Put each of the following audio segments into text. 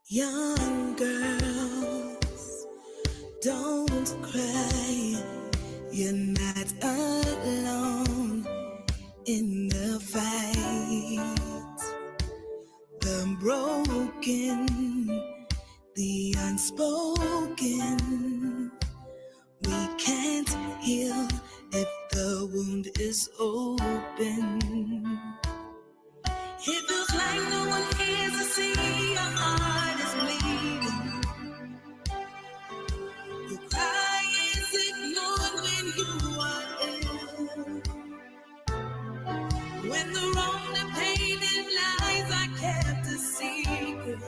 Young girls, don't cry. You're not alone in the fight. The broken, the unspoken, we can't heal if the wound is open. It feels like no one hears to see your heart is bleeding. Your cry is ignored when you are ill. When the wrong, the pain and lies are kept a secret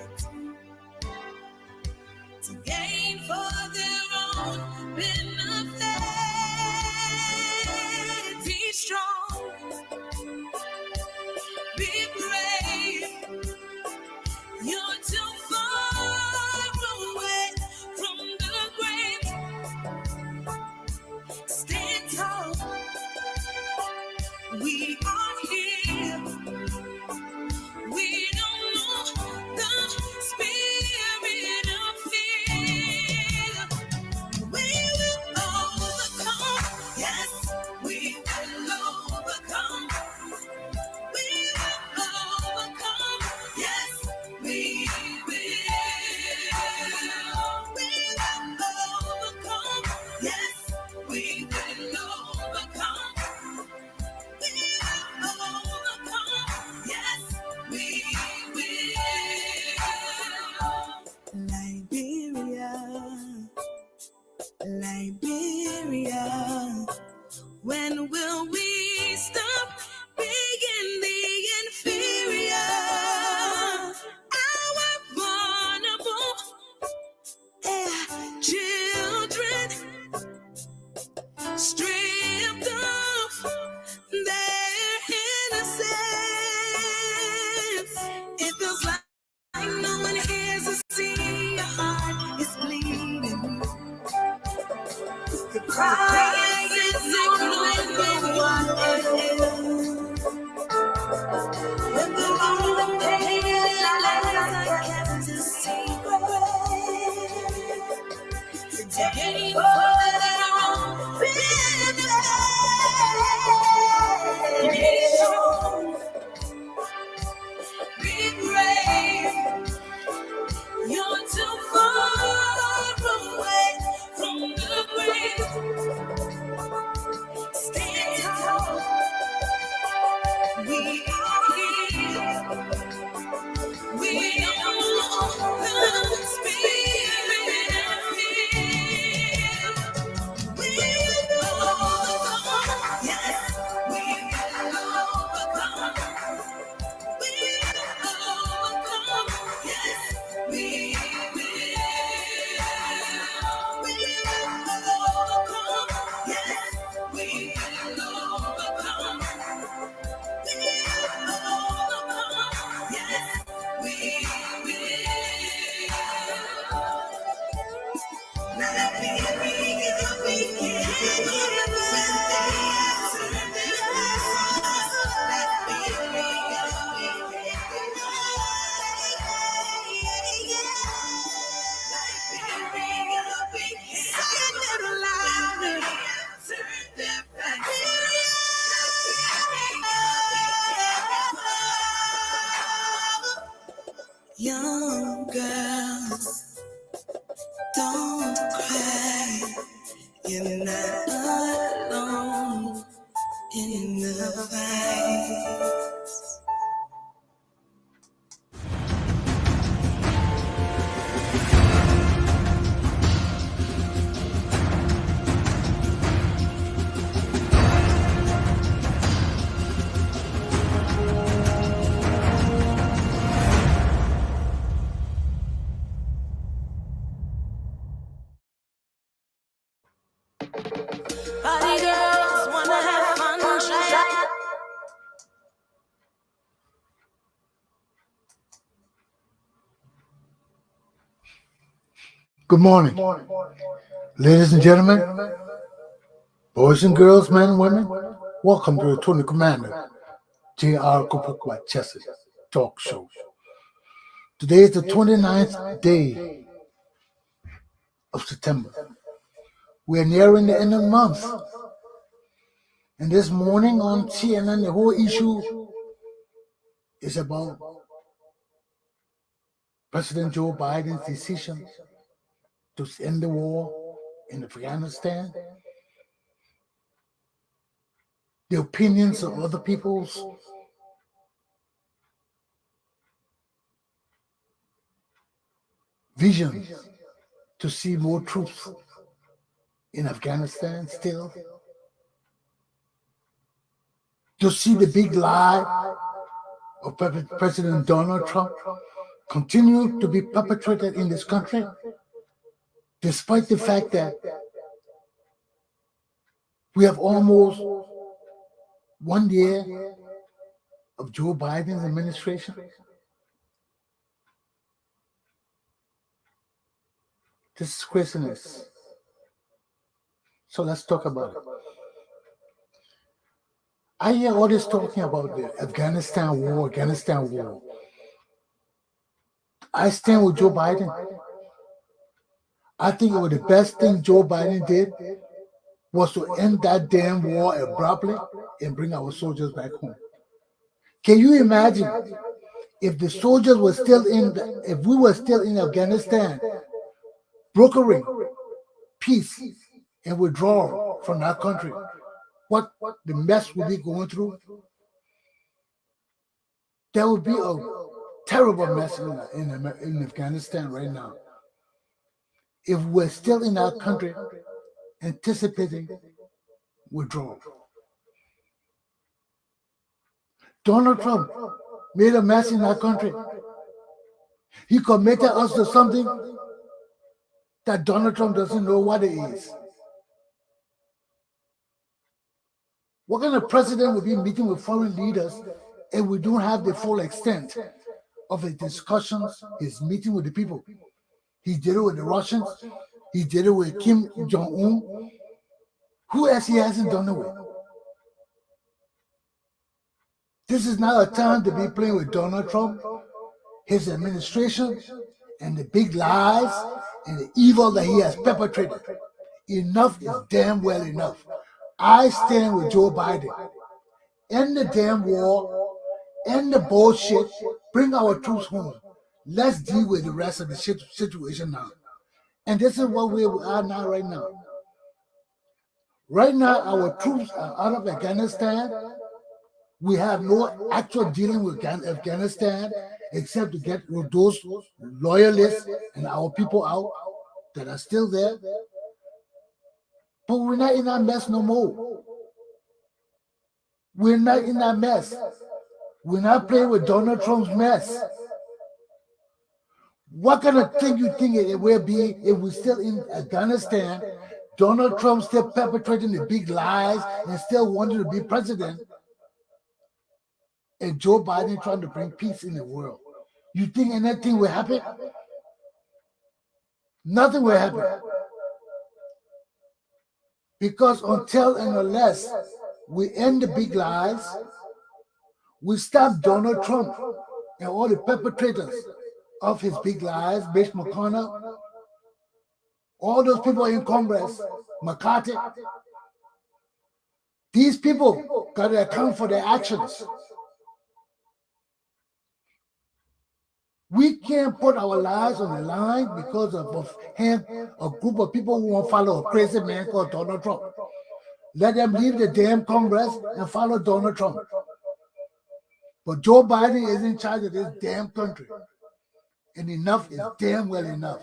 to gain for their own benefit. Be strong, be brave. You're too far away from the grave. Stand tall. We are here. We don't know the spirit of fear. We will overcome. Yes, we will overcome. We will overcome. Yes, we will. We will overcome. Yes, we will overcome. We will overcome. Yes, we will. Liberia, when will we stop being the inferior? Our vulnerable children stripped of their innocence. It feels like no one hears to see your heart is bleeding. The cry is ignored when you are ill. When the wrong, the pain and lies are kept a secret. Today for their own benefit. Be strong, be brave. You're too far away from the grave. Stand tall. We are here. We don't know the spirit of fear. We will overcome. Yes, we will overcome. We will overcome. Yes, we will. We will overcome. Yes, we will overcome. We will overcome. Yes, we will. Liberia, we can live when they answer their prayers. Liberia, we can Liberia, we can say it a little louder. Answer their prayers. Young girls, don't cry. You're not alone in the fight. Party girls wanna have fun, Good morning, ladies and gentlemen, boys and girls, men and women. Welcome to the Commander Chesson Talk Show. Today is the 29th day of September. We are nearing the end of the month. And this morning on CNN, the whole issue is about President Joe Biden's decision to end the war in Afghanistan, the opinions of other people's visions to see more troops in Afghanistan still, to see the big lie of President Donald Trump continue to be perpetrated in this country, despite the fact that we have almost 1 year of Joe Biden's administration. This is craziness. So let's talk about it. I hear all this talking about the Afghanistan war. I stand with Joe Biden. I think it was the best thing Joe Biden did was to end that damn war abruptly and bring our soldiers back home. Can you imagine if the soldiers were still if we were still in Afghanistan, brokering peace and withdrawal from that country, what the mess we'll be going through? There would be a terrible mess in Afghanistan right now. If we're still in our country anticipating withdrawal. Donald Trump made a mess in our country. He committed us to something that Donald Trump doesn't know what it is. What kind of president would be meeting with foreign leaders if we don't have the full extent of his discussions, his meeting with the people? He did it with the Russians. He did it with Kim Jong-un. Who else he hasn't done it with? This is not a time to be playing with Donald Trump, his administration, and the big lies and the evil that he has perpetrated. Enough is damn well enough. I stand with Joe Biden. End the damn war, end the bullshit, bring our troops home. Let's deal with the rest of the situation now. And this is what we are now right now. Right now, our troops are out of Afghanistan. We have no actual dealing with Afghanistan except to get those loyalists and our people out that are still there. But we're not in that mess no more. We're not in that mess. We're not playing with Donald Trump's mess. What kind of thing you think it will be if we're still in Afghanistan, Donald Trump still perpetrating the big lies and still wanting to be president, and Joe Biden trying to bring peace in the world? You think anything will happen? Nothing will happen. Because until and unless we end the big lies, we stop Donald Trump and all the perpetrators of his big lies, Mitch McConnell, all those people in Congress, McCarthy, these people got to account for their actions. We can't put our lives on the line because of a group of people who won't follow a crazy man called Donald Trump. Let them leave the damn Congress and follow Donald Trump. But Joe Biden is in charge of this damn country. And enough is damn well enough.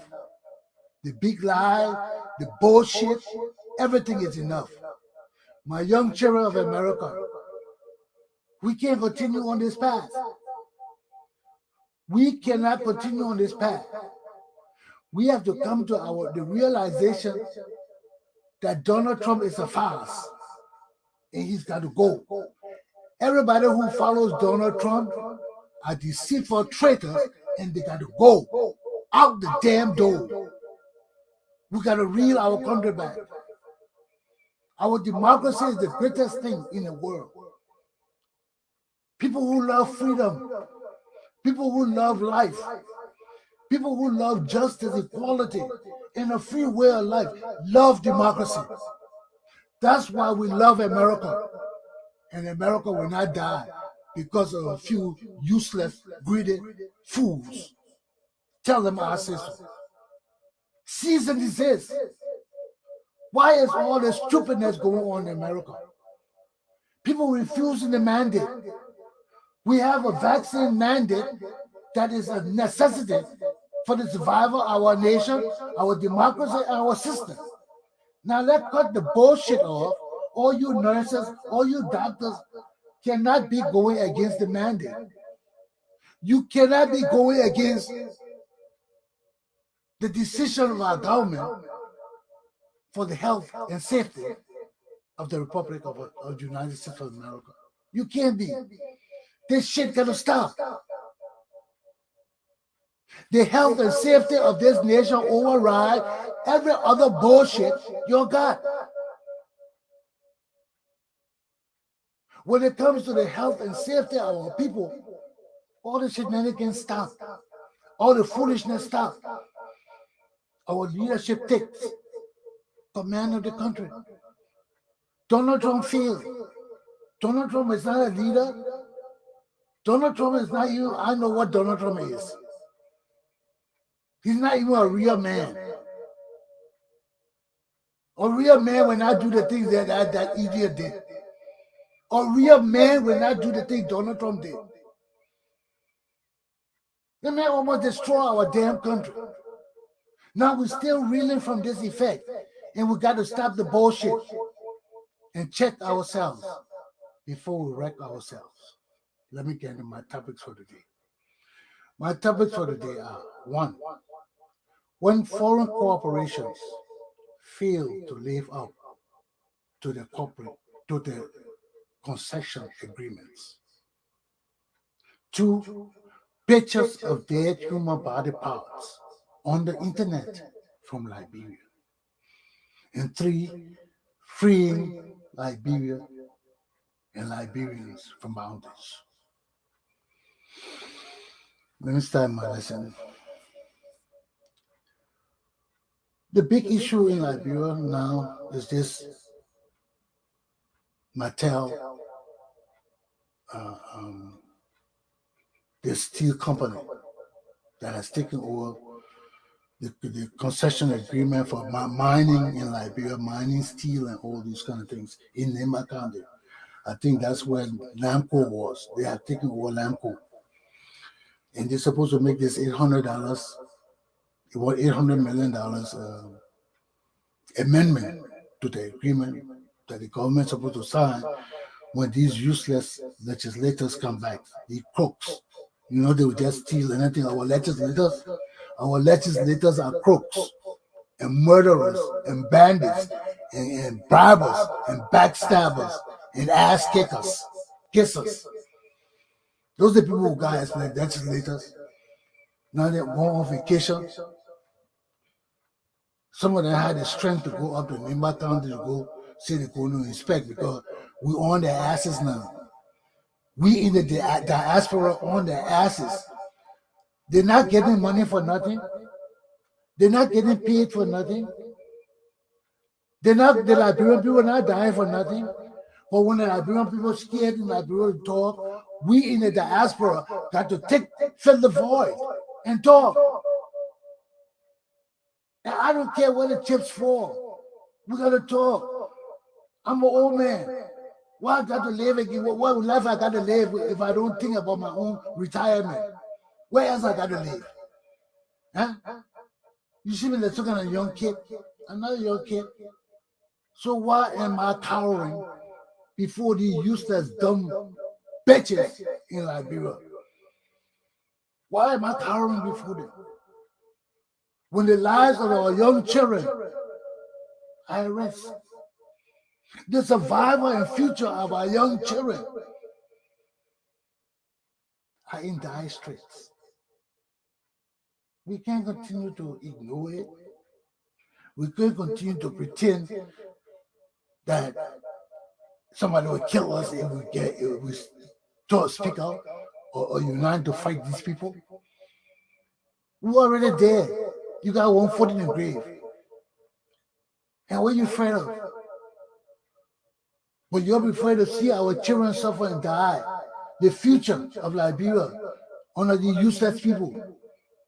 The big lie, the bullshit, everything is enough. My young children of America, we can't continue on this path. We cannot continue on this path. We have to come to the realization that Donald Trump is a farce and he's got to go. Everybody who follows Donald Trump are deceitful traitors and they got to go out the damn door. We got to reel our country back. Our democracy is the greatest thing in the world. People who love freedom, people who love life, People who love justice, equality, and a free way of life, love democracy. That's why we love America. And America will not die because of a few useless, greedy fools. Tell them I say so. Cease and desist. Why is all this stupidness going on in America? People refusing the mandate. We have a vaccine mandate that is a necessity for the survival of our nation, our democracy, and our system. Now let's cut the bullshit off. All you nurses, all you doctors cannot be going against the mandate. You cannot be going against the decision of our government for the health and safety of the Republic of the United States of America. You can't be. This shit gotta stop. The health and safety of this nation override every other bullshit you got. When it comes to the health and safety of our people, all the shenanigans stop. All the foolishness stop. Our leadership takes command of the country. Donald Trump failed. Donald Trump is not a leader. Donald Trump is not you. I know what Donald Trump is. He's not even a real man. A real man will not do the things that idiot did. A real man will not do the things Donald Trump did. The man almost destroyed our damn country. Now we're still reeling from this effect, and we got to stop the bullshit and check ourselves before we wreck ourselves. Let me get into my topics for today. My topics for today are: 1, when foreign corporations fail to live up to the concession agreements. 2, pictures of dead human body parts on the internet from Liberia. And 3, freeing Liberia and Liberians from bondage. Let me start my lesson. The big issue in Liberia now is this Mattel, the steel company that has taken over the concession agreement for mining in Liberia, mining steel and all these kind of things in Nema County. I think that's where Lamco was. They have taken over Lamco. And they're supposed to make this $800 million amendment to the agreement that the government is supposed to sign when these useless legislators come back, the crooks. You know, they will just steal anything. Our legislators are crooks and murderers and bandits and bribers and backstabbers and ass kissers. Those are the people who got as legislators. Now they're going on vacation. Some of them had the strength to go up to Nimba County to go say they're going to inspect because we on their asses now. We in the diaspora on their asses. They're not getting money for nothing. They're not getting paid for nothing. The Liberian people are not dying for nothing. But when the Liberian people scared in Liberia to talk, we in the diaspora got to fill the void and talk. And I don't care what the chips for. We got to talk. I'm an old man. Why I got to live again? What life I got to live if I don't think about my own retirement? Where else I got to live? Huh? You see me talking a young kid? I'm not a young kid. So why am I cowering before these useless dumb bitches in Liberia? Why am I cowering before them? When the lives of our young children are at risk. The survival and future of our young children are in dire straits. We can't continue to ignore it. We can't continue to pretend that somebody will kill us if we speak out or unite to fight these people. We're already dead. You got one foot in the grave. And what are you afraid of? But you're afraid to see our children suffer and die. The future of Liberia under the useless people.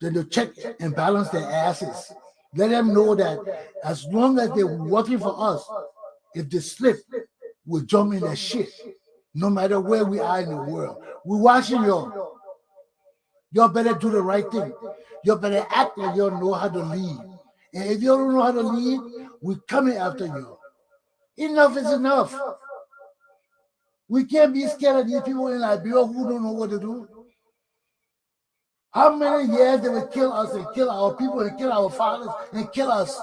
Then to check and balance their asses. Let them know that as long as they're working for us, if they slip, we'll jump in their shit. No matter where we are in the world. We're watching y'all. Y'all better do the right thing. Y'all better act like y'all know how to lead. And if you don't know how to lead, we're coming after you. Enough is enough. We can't be scared of these people in Liberia who don't know what to do. How many years they will kill us and kill our people and kill our fathers and kill us?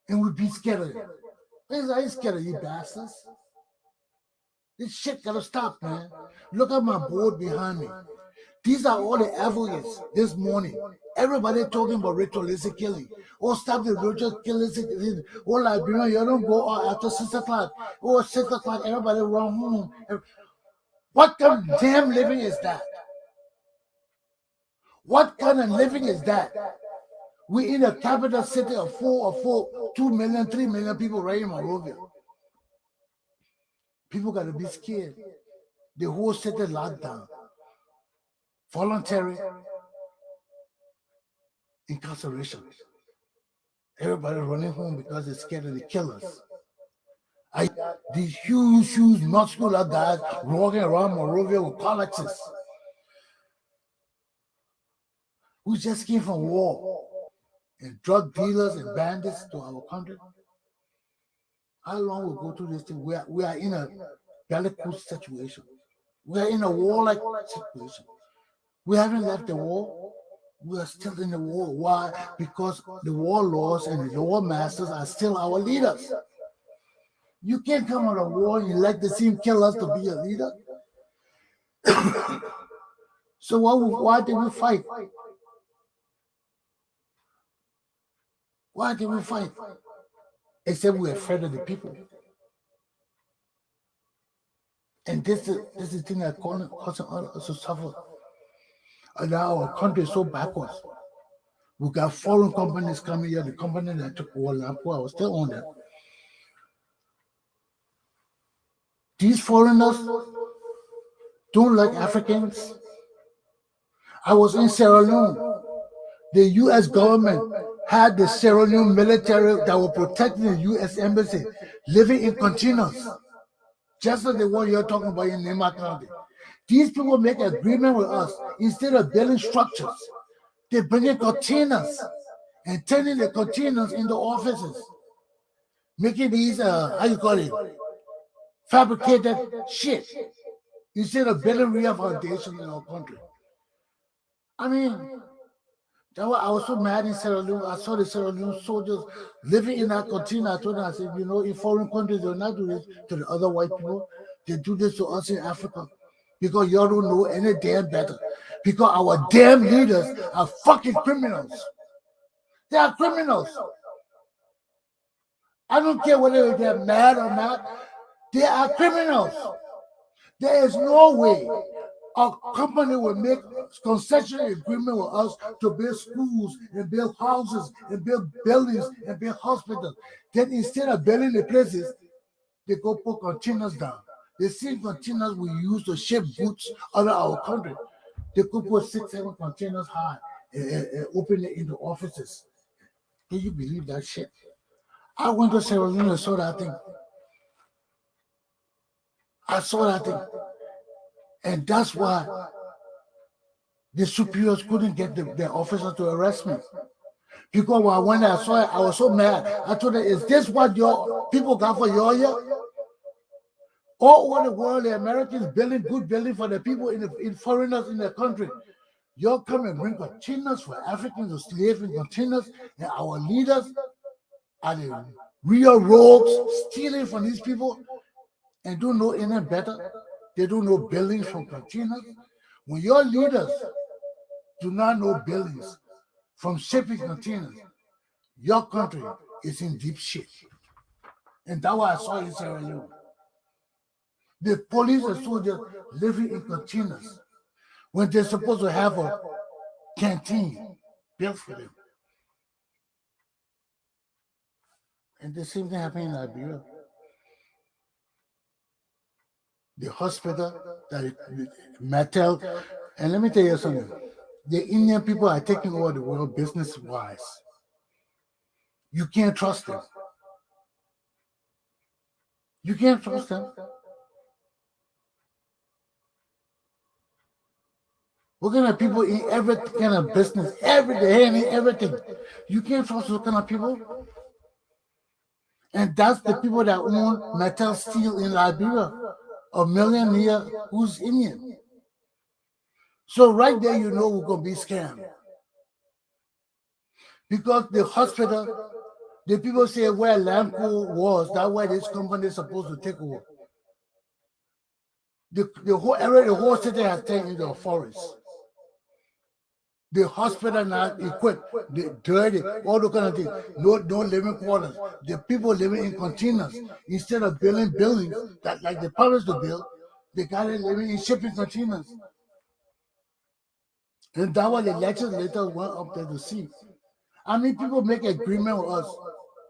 And we'd be scared of them. I ain't scared of you bastards. This shit gotta stop, man. Look at my board behind me. These are all the advocates this morning. Everybody talking about ritualistic killing. Oh, stop the ritualistic killing. Oh, Liberian, you don't go out after 6 o'clock. Oh, 6 o'clock, everybody run home. What kind of damn living is that? What kind of living is that? We in a capital city of 2 million, 3 million people right in Monrovia. People gotta be scared. The whole city locked down. Voluntary incarceration. Everybody running home because they're scared of the killers. These huge, muscular guys walking around Monrovia with colleges. We just came from war. And drug dealers and bandits to our country. How long will go through this thing? We are in a bellicose situation. We are in a warlike situation. We haven't left the war. We are still in the war. Why? Because the warlords and the war masters are still our leaders. You can't come out of war and elect the same killers to be a leader. So why did we fight? Why did we fight? Except we're afraid of the people. And this is the thing that causing us to suffer. And now our country is so backwards. We got foreign companies coming here. The company that took over Lampo, I was still on that. These foreigners don't like Africans. I was in Sierra Leone. The U.S. government had the Sierra Leone military that were protecting the U.S. embassy living in containers, just like the one you're talking about in Nema County. These people make an agreement with us. Instead of building structures, they bring in containers and turning the containers into offices, making these, fabricated shit, instead of building real foundation in our country. I mean, I was so mad in Sierra Leone. I saw the Sierra Leone soldiers living in that container. I told them, I said, in foreign countries, they'll not do this to the other white people. They do this to us in Africa because y'all don't know any damn better. Because our damn leaders are fucking criminals. They are criminals. I don't care whether they're mad or not. They are criminals. There is no way a company will make concession agreement with us to build schools and build houses and build buildings and build hospitals. Then instead of building the places, they go put containers down. The same containers we use to ship goods out of our country. They could put 6, 7 containers high and open it into offices. Can you believe that shit? I went to Sierra Leone and saw that thing. I saw that thing. And that's why the superiors couldn't get their officers to arrest me. Because when I saw it, I was so mad. I told them, is this what your people got for your year? All over the world, the Americans building good building for the people in foreigners in their country. Y'all come and bring containers for Africans to slave in containers, and our leaders are the real rogues stealing from these people and don't know any better. They don't know buildings from containers. When your leaders do not know buildings from shipping containers, your country is in deep shit. And that's why I saw in Sierra Leone. The police and soldiers living in containers when they're supposed to have a canteen built for them. And the same thing happened in Liberia. The hospital, the Mattel, and let me tell you something. The Indian people are taking over the world business-wise. You can't trust them. You can't trust them. What kind of people in every kind of business, every day, and everything? You can't trust those kind of people. And that's the people that own Metal Steel in Liberia, a millionaire who's Indian. So right there, you know we're going to be scammed. Because the hospital, the people say where Lamco was, that's where this company is supposed to take over. The whole area, the whole city has turned into a forest. The hospital now equipped, the dirty, all the kind of things. No living quarters. The people living in containers. Instead of building buildings that like the Paris to build, they got it living in shipping containers. And that's what the legislators went up there to see. I mean, people make agreement with us.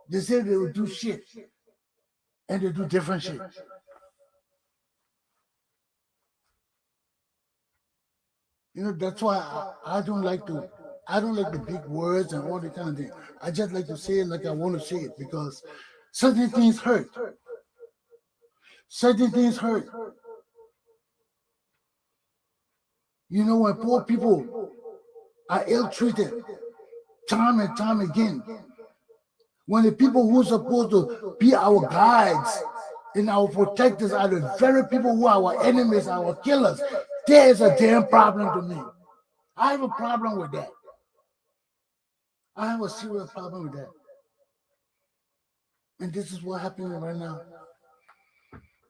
They say they will do shit, and they do different shit. You know, that's why I don't like the big words and all that kind of thing. I just like to say it like I want to say it because certain things hurt. Certain things hurt. You know, when poor people are ill-treated time and time again, when the people who are supposed to be our guides and our protectors are the very people who are our enemies, our killers, there is a damn problem to me. I have a problem with that. I have a serious problem with that. And this is what happening right now.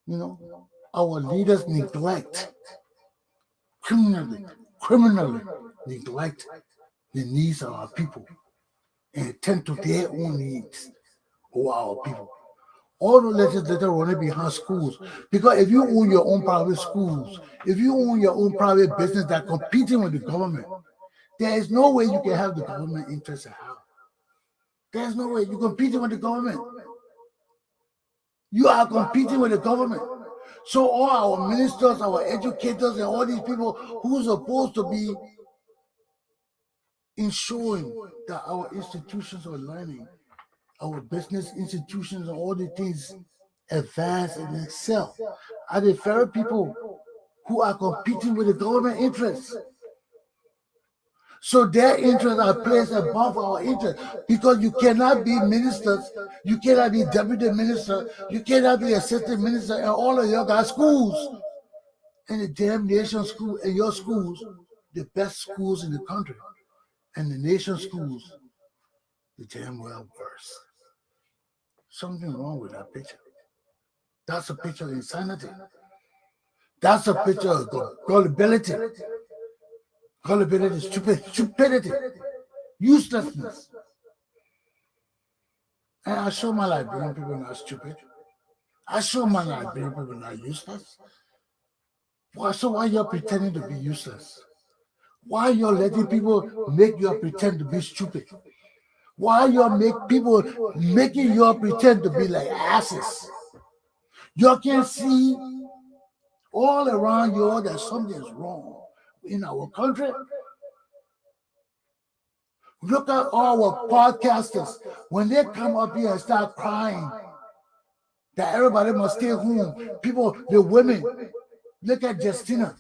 You know, our leaders neglect, criminally neglect the needs of our people and attend to their own needs of our people. All the legislators running behind schools. Because if you own your own private schools, if you own your own private business that competing with the government, there is no way you can have the government interest at all. There's no way. You're competing with the government. You are competing with the government. So all our ministers, our educators, and all these people who are supposed to be ensuring that our institutions are learning, our business institutions and all the things advance and excel, are the very people who are competing with the government interests. So their interests are placed above our interests because you cannot be ministers, you cannot be deputy minister, you cannot be assistant minister, and all of you got schools. And the damn nation school and your schools, the best schools in the country, and the nation schools, the damn well worse. Something wrong with that picture. That's a picture of insanity. That's a picture of gullibility. Gullibility, stupidity, uselessness. And I show my Liberian people not stupid. I show my Liberian people not useless. So why you're pretending to be useless? Why you're letting people make you pretend to be stupid? Why you're making you pretend to be like asses? You can see all around you that something's wrong in our country. Look at our podcasters. When they come up here and start crying that everybody must stay home, people, the women, look at Justina.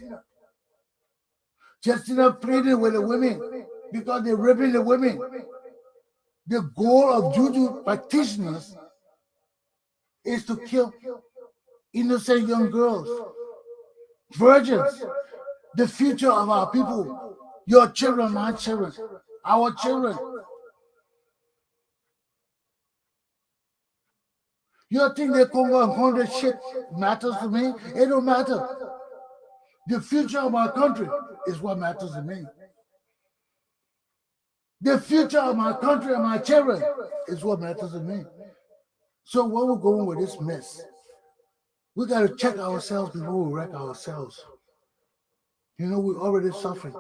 Justina pleading with the women because they're raping the women. The goal of juju practitioners is to kill innocent young girls, virgins, the future of our people, your children, my children, our children. You think the Congo and Congo shit matters to me? It don't matter. The future of our country is what matters to me. The future of my country and my children is what matters to me. So where we're going with this mess, we got to check ourselves before we wreck ourselves. You know, we're already suffering.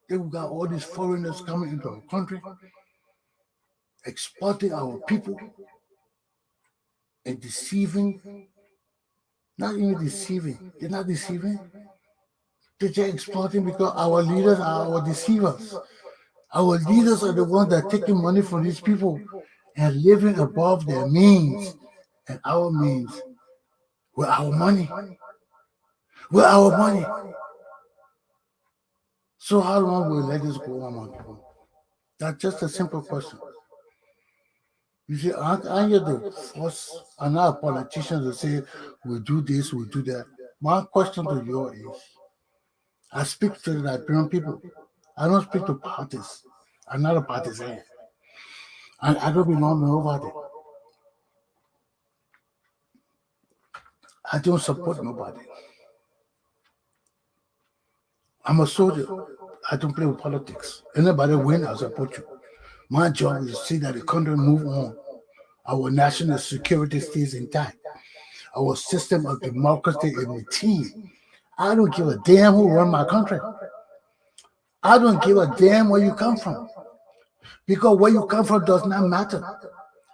Then we got all these foreigners coming into our country, exploiting our people and deceiving. Not even deceiving. They're not deceiving. They're just exploiting because our leaders are our deceivers. Our leaders are the ones that are taking money from these people and living above their means and our means with our money. With our money. So how long will we let this go on, my people? That's just a simple question. You see, I'm here to force another politician to say, we'll do this, we'll do that. My question to you is, I speak to the Liberian people. I don't speak to parties. I'm not a partisan. I don't belong to nobody. I don't support nobody. I'm a soldier. I don't play with politics. Anybody win, I support you. My job is to see that the country move on. Our national security stays intact. Our system of democracy is routine. I don't give a damn who run my country. I don't give a damn where you come from. Because where you come from does not matter.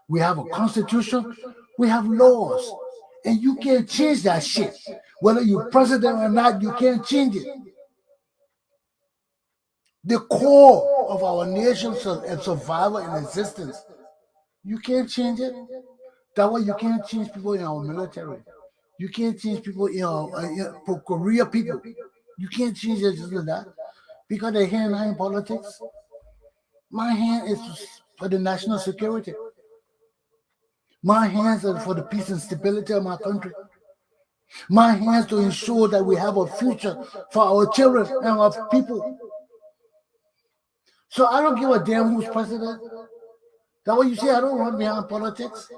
We have a constitution, we have laws, and you can't change that shit. Whether you're president or not, you can't change it. The core of our nation and survival and existence, you can't change it. That way you can't change people in our military. You can't change people in our career people. You can't change it just like that. Because their hand are in politics. My hand is for the national security. My hands are for the peace and stability of my country. My hands to ensure that we have a future for our children and our people. So I don't give a damn who's president. That's why you see I don't run behind politics.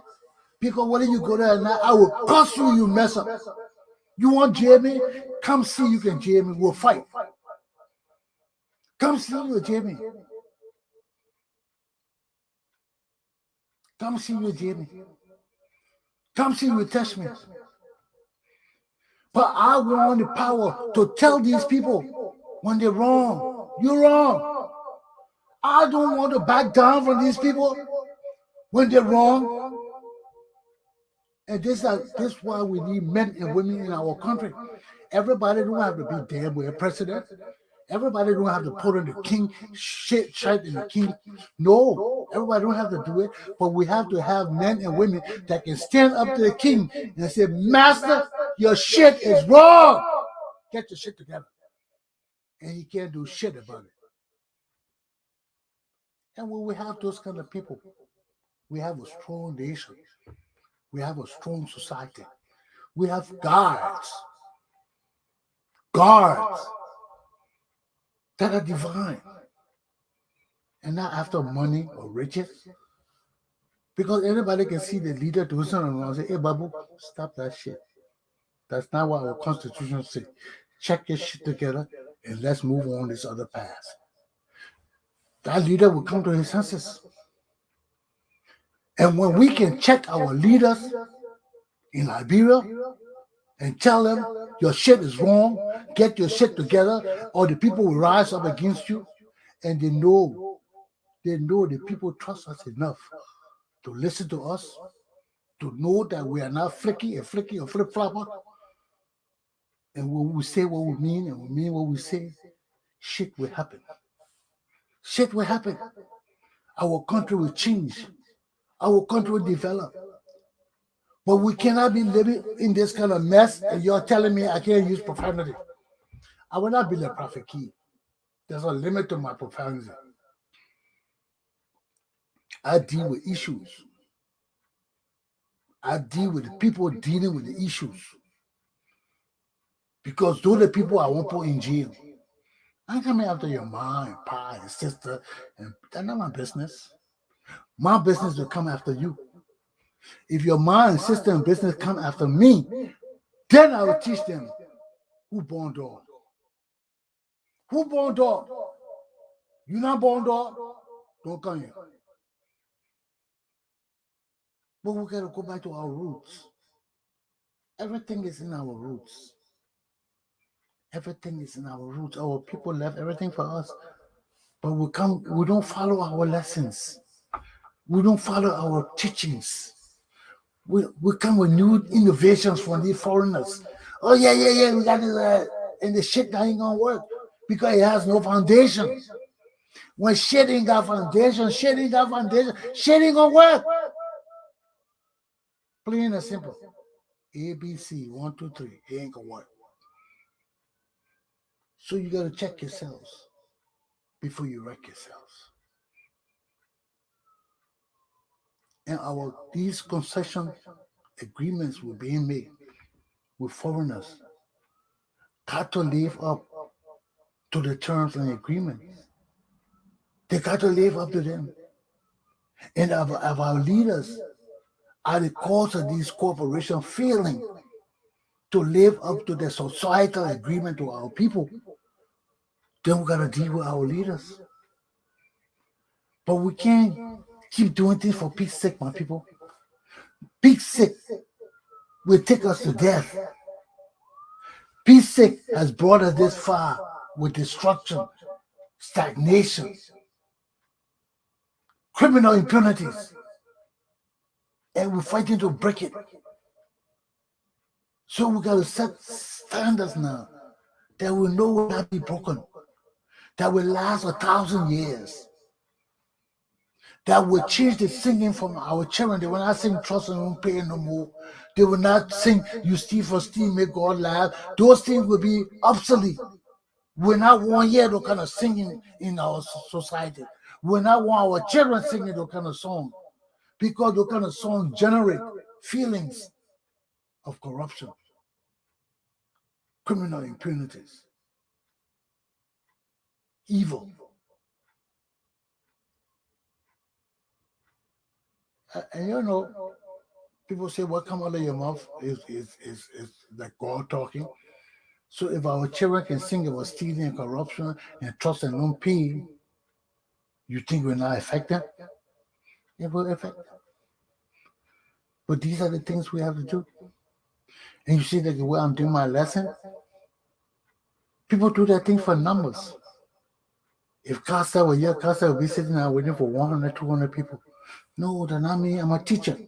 Because whether you go there or not, I will cuss you, you mess up. You want jail me? Come see you can jail me. We'll fight. Come see you, jail me. Come see you, jail me. Come see you, test me. But I want the power to tell these people when they're wrong. You're wrong. I don't want to back down from these people when they're wrong. And this is why we need men and women in our country. Everybody don't have to be damn with a president. Everybody don't have to put on the king shit in the king. No, everybody don't have to do it. But we have to have men and women that can stand up to the king and say, Master, your shit is wrong. Get your shit together. And he can't do shit about it. And when we have those kind of people, we have a strong nation. We have a strong society. We have guards that are divine and not after money or riches. Because anybody can see the leader do something wrong and say, hey, Babu, stop that shit. That's not what our constitution says. Check your shit together and let's move on this other path. That leader will come to his senses. And when we can check our leaders in Liberia and tell them your shit is wrong, get your shit together, or the people will rise up against you, and they know the people trust us enough to listen to us, to know that we are not flicky or flip-flopper, and when we say what we mean and we mean what we say, shit will happen. Shit will happen. Our country will change. Our country will develop. But we cannot be living in this kind of mess, and you're telling me I can't use profanity. I will not be the prophet key. There's a limit to my profanity. I deal with issues. I deal with the people dealing with the issues. Because those are the people I won't put in jail. I'm coming after your mom and pa and sister, and that's not my business. My business will come after you. If your mom and sister and business come after me, then I will teach them who born dog. Who born dog? You not born dog? Don't come here. But we gotta go back to our roots. Everything is in our roots. Everything is in our roots. Our people left everything for us. But we don't follow our lessons. We don't follow our teachings. We come with new innovations from these foreigners. Oh yeah, we got this, and the shit that ain't gonna work because it has no foundation. When shit ain't got foundation, shit ain't gonna work. Plain and simple. ABC 1, 2, 3. It ain't gonna work. So you gotta check yourselves before you wreck yourselves. And these concession agreements were being made with foreigners got to live up to the terms and agreements. They got to live up to them. And of our leaders are the cause of these corporations failing to live up to the societal agreement to our people. Then we gotta deal with our leaders. But we can't keep doing things for peace sake, my people. Peace sake will take us to death. Peace sake has brought us this far with destruction, stagnation, criminal impunities, and we're fighting to break it. So we got to set standards now that will not be broken, that will last 1,000 years, that will change the singing from our children. They will not sing trust and won't pay no more. They will not sing you steal for steal, make God laugh. Those things will be obsolete. We're not one year those kind of singing in our society. We're not want our children singing those kind of songs, because those kind of songs generate feelings of corruption, criminal impunities, evil. And you know, people say what come out of your mouth is like God talking. So if our children can sing about stealing and corruption and trust and non pay, you think we're not affected? It will affect them. But these are the things we have to do. And you see that the way I'm doing my lesson, people do that thing for numbers. If Casa were here, Casa would be sitting there waiting for 100, 200 people. No, that's not me. I'm a teacher.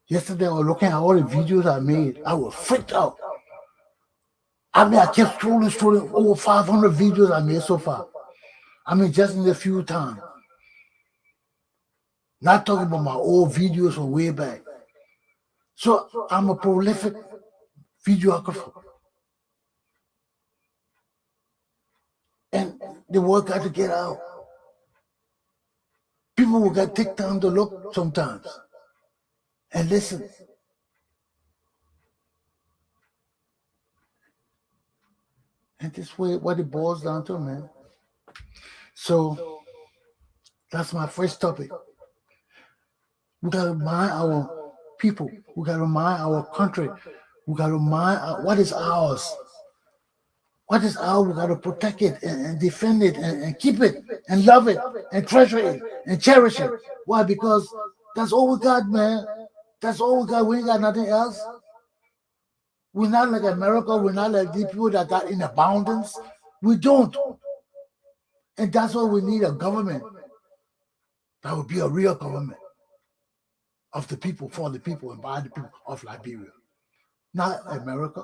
Yesterday, I was looking at all the videos I made. I was freaked out. I mean, I kept scrolling over 500 videos I made so far. I mean, just in a few times. Not talking about my old videos from way back. So I'm a prolific videographer. And the word got to get out. People will get take time to look sometimes and listen. And this way, what it boils down to, man. So that's my first topic. We got to mind our people. We got to mind our country. We got to mind what is ours. What is ours, we got to protect it and defend it and keep it and love it and treasure it and cherish it. Why? Because that's all we got, man. That's all we got. We ain't got nothing else. We're not like America. We're not like the people that got in abundance. We don't. And that's why we need a government that would be a real government of the people, for the people, and by the people of Liberia. Not America,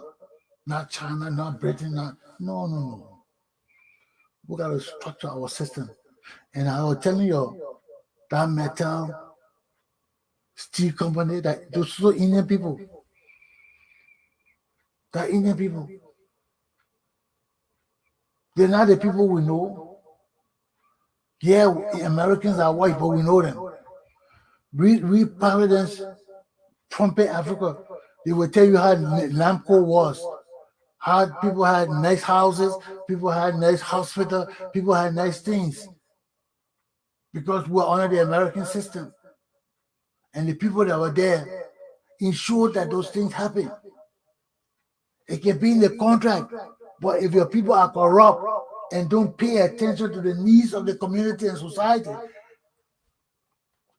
not China, not Britain, no. We got to structure our system. And I was telling you, that metal steel company, that those are Indian people. That Indian people. They're not the people we know. Yeah, Americans are white, but we know them. Read Providence, Trumpet, Africa. They will tell you how Lamco was. How people had nice houses, people had nice hospital, people had nice things. Because we're under the American system. And the people that were there ensured that those things happen. It can be in the contract, but if your people are corrupt and don't pay attention to the needs of the community and society,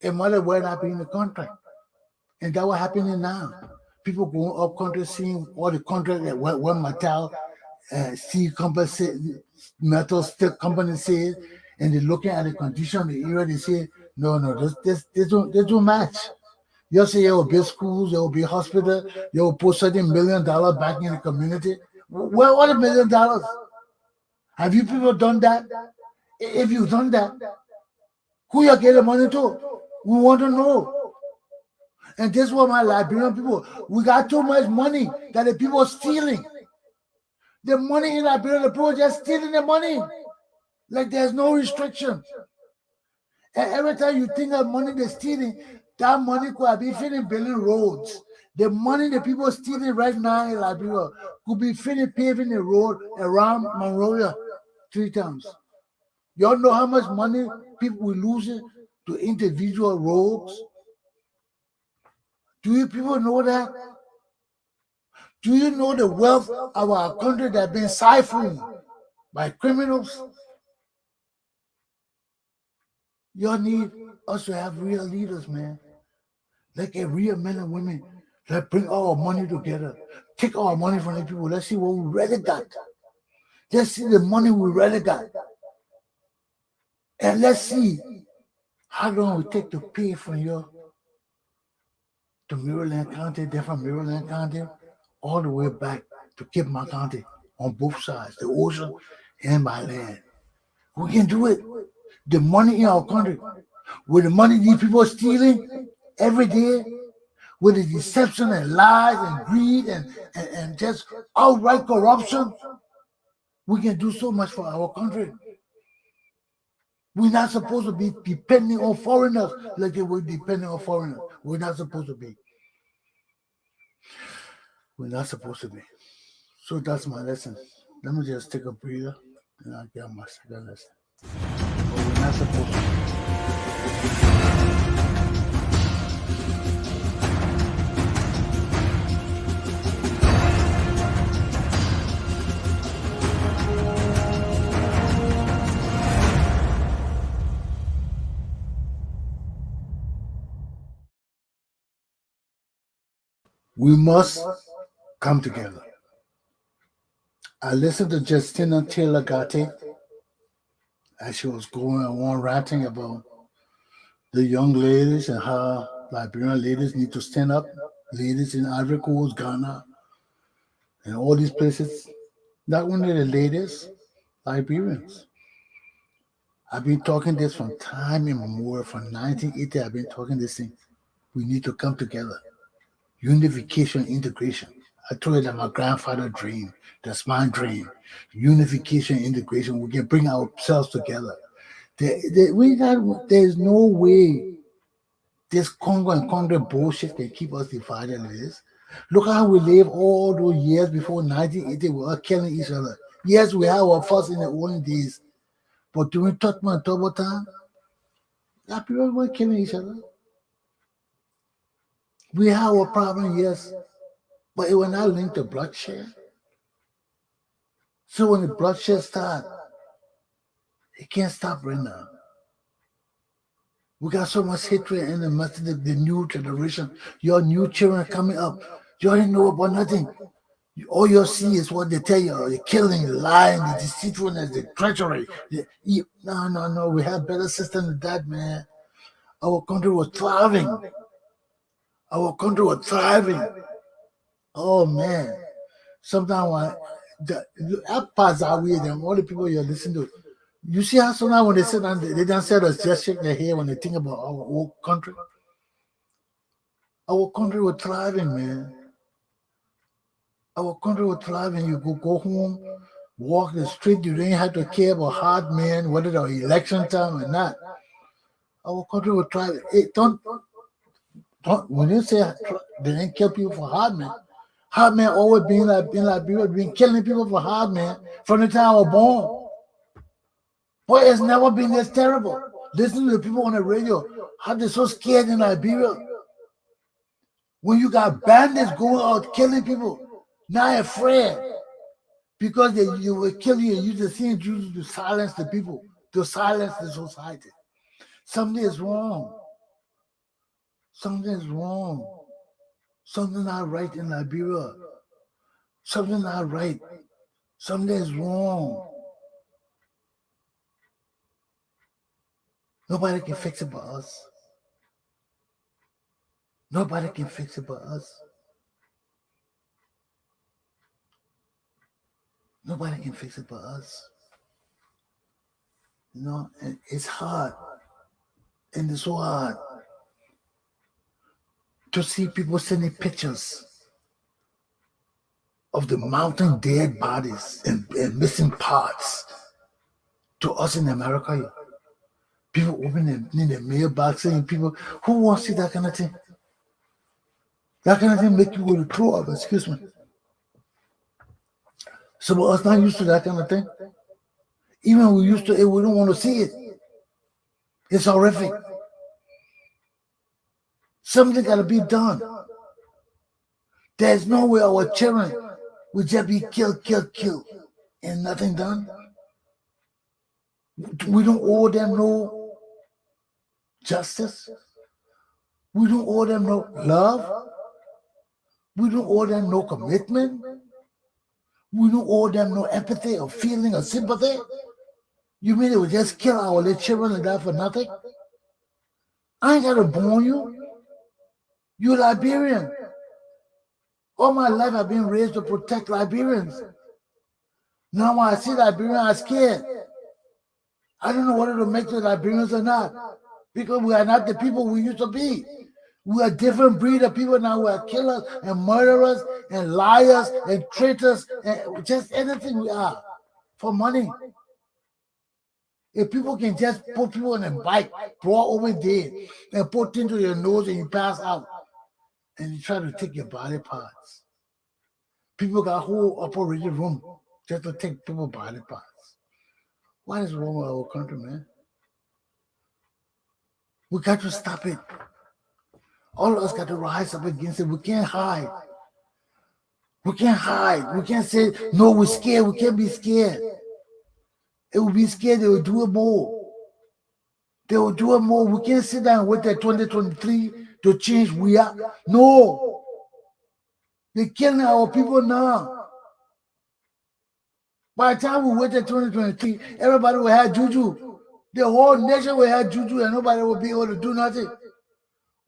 it might as well not be in the contract. And that's what's happening now. People going up country seeing all the contracts that when Mattel steel company, metal steel company says, and they're looking at the condition of the area, they say, no, this don't match. You say you will build schools, you will build hospital, you will put $30 million back in the community. Well, what $1 million? Have you people done that? If you've done that, who you get the money to? We want to know. And this is what my Liberian people, we got too much money that the people are stealing. The money in Liberia, the people are just stealing the money. Like there's no restriction. And every time you think of money they're stealing, that money could be finished building roads. The money the people are stealing right now in Liberia could be finished paving the road around Monrovia 3 times. Y'all know how much money people will lose to individual roads? Do you people know that? Do you know the wealth of our country that has been siphoned by criminals? Y'all need us to have real leaders, man. Like a real men and women that bring all our money together. Take all our money from the people. Let's see what we really got. Let's see the money we really got. And let's see how long it take to pay from your to Maryland County, then from Maryland County, all the way back to Kipma County on both sides, the ocean and by land. We can do it. The money in our country, with the money these people are stealing every day, with the deception and lies and greed and just outright corruption, we can do so much for our country. We're not supposed to be depending on foreigners like they were depending on foreigners. We're not supposed to be. We're not supposed to be. So that's my lesson. Let me just take a breather and I'll get my second lesson. But we're not supposed to be. We must come together. I listened to Justina Taylor Gatti as she was going on ranting about the young ladies and how Liberian ladies need to stand up. Ladies in Ivory Coast, Ghana, and all these places. Not only the ladies, Liberians. I've been talking this from time immemorial, from 1980. I've been talking this thing. We need to come together. Unification, integration. I told you that my grandfather dreamed. That's my dream. Unification, integration. We can bring ourselves together. There's no way this Congo and Congo bullshit can keep us divided like this. Look how we live all those years before 1980. We were killing each other. Yes, we have our fuss in the olden days. But during Tottenham and Turbo time, that people were killing each other. We have a problem, yes, but it will not link to bloodshed. So when the bloodshed starts, it can't stop right now. We got so much hatred in the midst of the new generation. Your new children coming up. You already know about nothing. All you see is what they tell you. The killing, the lying, the deceitfulness, the treachery. No. We have better system than that, man. Our country was thriving. Our country was thriving. Oh, man. Sometimes I pass out with them, all the people you listen to. You see how sometimes when they sit down, they don't say us just shake their head when they think about our old country. Our country was thriving, man. Our country was thriving. You go home, walk the street. You didn't have to care about hard men, whether the election time or not. Our country was thriving. Hey, don't. When you say they didn't kill people for hard men, hard men always been Liberia, been killing people for hard men from the time I was born. Boy, it's never been this terrible. Listen to the people on the radio, how they're so scared in Liberia. When you got bandits going out killing people, not afraid, because you will kill you and use the thing to silence the people, to silence the society. Something is wrong. Something is wrong. Something not right in Liberia. Something not right. Something is wrong. Nobody can fix it but us. Nobody can fix it but us. Nobody can fix it but us. You know, and it's hard. And it's so hard to see people sending pictures of the mountain dead bodies and missing parts to us in America. People opening in the mailbox saying, people, who wants to see that kind of thing? That kind of thing make you go to throw up, excuse me. Some of us not used to that kind of thing. Even we used to it, we don't want to see it. It's horrific. Something got to be done. There's no way our children will just be killed, and nothing done. We don't owe them no justice. We don't owe them no love. We don't owe them no commitment. We don't owe them no empathy or feeling or sympathy. You mean it would just kill our little children like that for nothing? I ain't got to born you. You're Liberian. All my life I've been raised to protect Liberians. Now when I see Liberians, I'm scared. I don't know whether to make the Liberians or not. Because we are not the people we used to be. We are a different breed of people now. We are killers and murderers and liars and traitors and just anything we are for money. If people can just put people on a bike, brought over there, and put into your nose and you pass out, and you try to take your body parts. People got a whole operating room just to take people's body parts. What is wrong with our country, man? We got to stop it. All of us got to rise up against it. We can't hide. We can't hide. We can't say, no, we're scared. We can't be scared. It will be scared. They will do it more. They will do it more. We can't sit down and wait till 2023 to change we are. No. They're killing our people now. By the time we wait till 2023, everybody will have juju. The whole nation will have juju and nobody will be able to do nothing.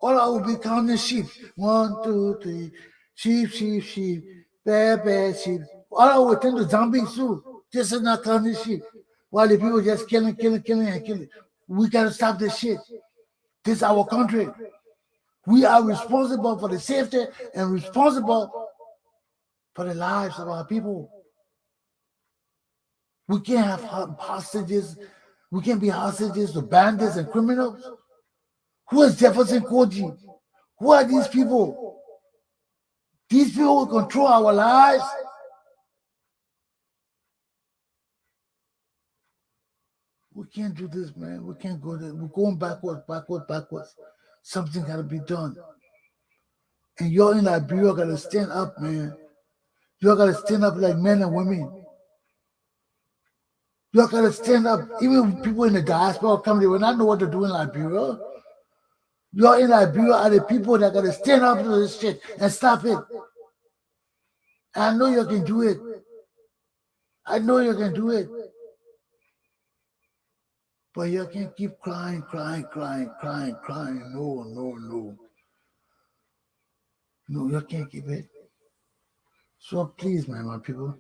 All I will be counting sheep. 1, 2, 3. Sheep. Bad sheep. All I will turn to zombies too. Just not counting sheep. While the people just killing. We got to stop this shit. This is our country. We are responsible for the safety and responsible for the lives of our people. We can't have hostages. We can't be hostages to bandits and criminals. Who is Jefferson Koji? Who are these people? These people will control our lives. We can't do this, man. We can't go there. We're going backwards. Something got to be done. And y'all in Liberia got to stand up, man. Y'all got to stand up like men and women. Y'all got to stand up. Even people in the diaspora come, they will not know what to do in Liberia. Y'all in Liberia are the people that got to stand up to this shit and stop it. I know you can do it. I know you can do it. But you can't keep crying. No. No, you can't keep it. So please, my people.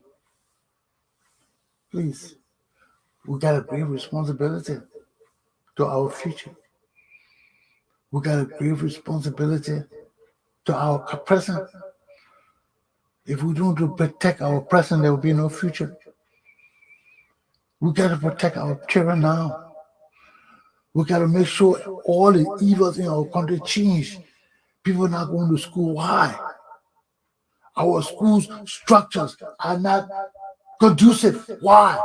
Please. We got a grave responsibility to our future. We got a grave responsibility to our present. If we don't protect our present, there will be no future. We got to protect our children now. We got to make sure all the evils in our country change. People are not going to school. Why? Our schools structures are not conducive. Why?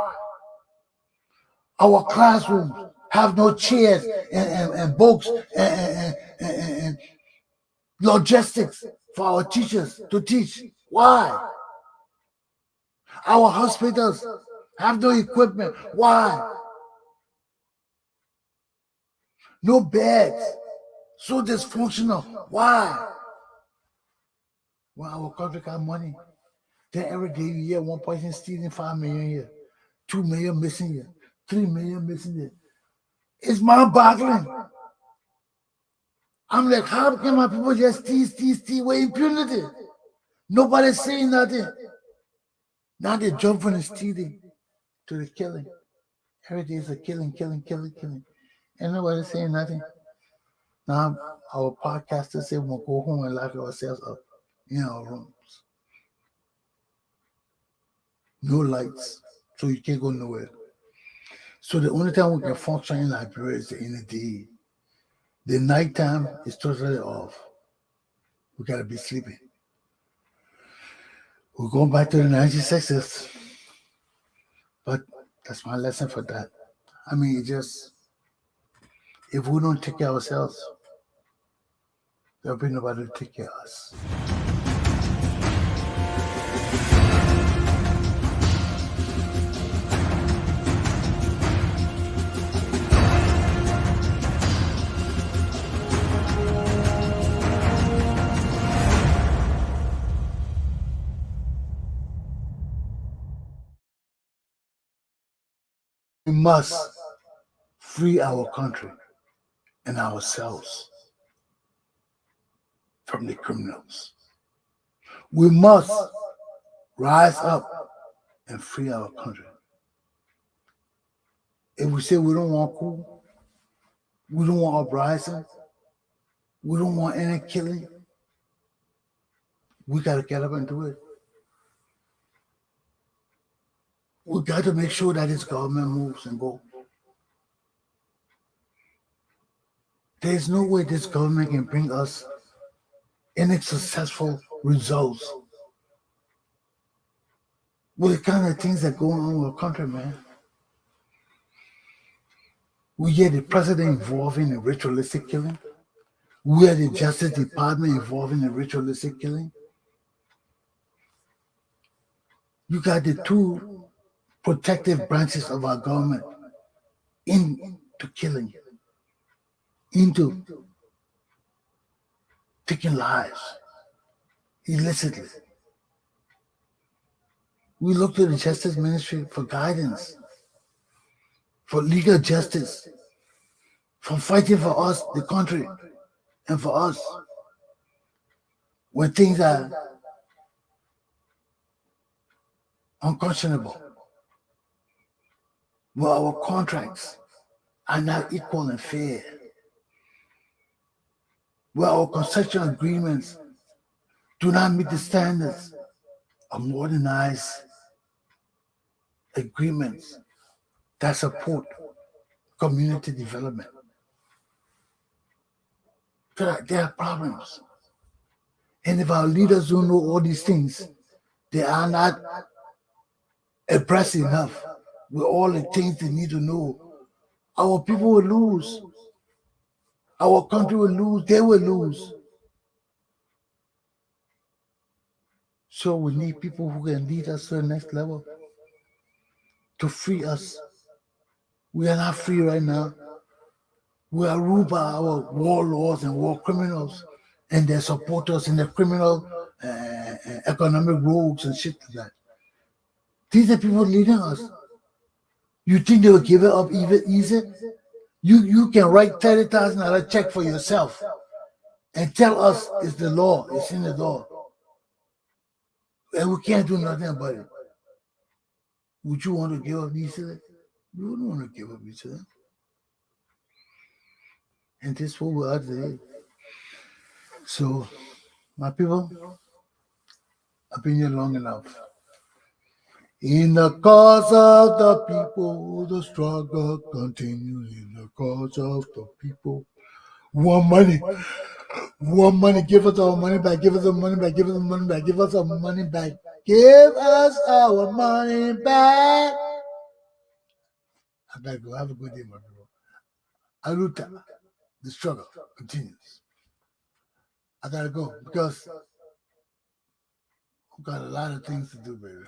Our classrooms have no chairs and books and logistics for our teachers to teach. Why? Our hospitals have no equipment. Why? No beds. So dysfunctional. Why? Well, our country got money. Then every day you hear one person stealing 5 million here, 2 million missing here, 3 million missing here. It's mind-boggling. I'm like, how can my people just steal with impunity? Nobody's saying nothing. Now they jump from the stealing to the killing. Every day is a killing. And nobody's saying nothing. Now our podcasters say we'll go home and lock ourselves up in our rooms. No lights, so you can't go nowhere. So the only time we can function in Liberia is in the day. The nighttime is totally off. We gotta be sleeping. We're going back to the 1960s. But that's my lesson for that. I mean, if we don't take care of ourselves, there'll be nobody to take care of us. We must free our country and ourselves from the criminals. We must rise up and free our country. If we say we don't want coup, we don't want uprising, we don't want any killing, we got to get up and do it. We got to make sure that this government moves and go. There's no way this government can bring us any successful results with the kind of things that go on with our country, man. We hear the president involving in ritualistic killing. We hear the Justice Department involving in ritualistic killing. You got the two protective branches of our government into killing, into taking lives illicitly. We look to the Justice Ministry for guidance, for legal justice, for fighting for us, the country, and for us. When things are unconscionable, where our contracts are not equal and fair, where our concession agreements do not meet the standards of modernized agreements that support community development. There are problems. And if our leaders don't know all these things, they are not abreast enough with all the things they need to know, our people will lose. Our country will lose. They will lose. So we need people who can lead us to the next level, to free us. We are not free right now. We are ruled by our warlords and war criminals and their supporters and their criminal economic rogues and shit like that. These are people leading us. You think they will give it up even easy? You can write $30,000 check for yourself and tell us it's the law, it's in the law. And we can't do nothing about it. Would you want to give up easily? You wouldn't want to give up easily. And this is what we are today. So, my people, I've been here long enough. In the cause of the people, the struggle continues. In the cause of the people, want money. Want money, give us our money back, give us our money back, give us our money back, give us our money back. Give us our money back. I gotta go. Have a good day, my bro. Aluta, the struggle continues. I gotta go because I've got a lot of things to do, baby.